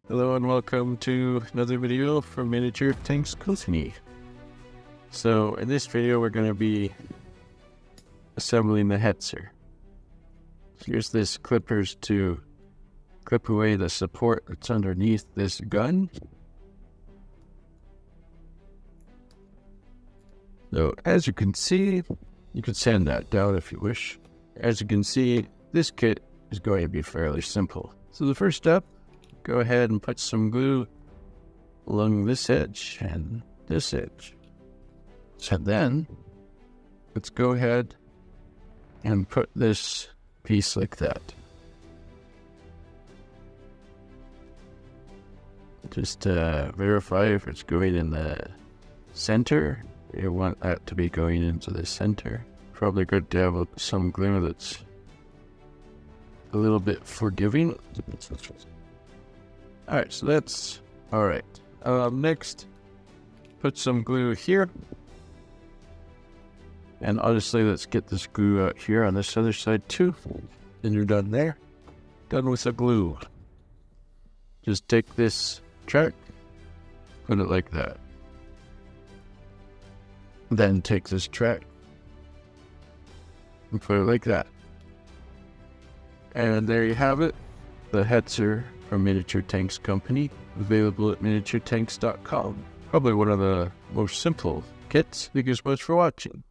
Hello and welcome to another video from Miniature Tanks Company. So in this video we're going to be assembling the Hetzer. Here's this clippers to clip away the support that's underneath this gun. So as you can see, you can sand that down if you wish. As you can see, this kit is going to be fairly simple. So the first step, go ahead and put some glue along this edge and this edge. So then, let's go ahead and put this piece like that. Just to verify if it's going in the center. You want that to be going into the center. Probably good to have some glue that's a little bit forgiving. Alright, so that's alright. Next, put some glue here. And honestly, let's get this glue out here on this other side too. Then you're done there. Done with the glue. Just take this track, put it like that. Then take this track and put it like that. And there you have it. The Hetzer from Miniature Tanks Company, available at miniaturetanks.com. Probably one of the most simple kits. Thank you so much for watching.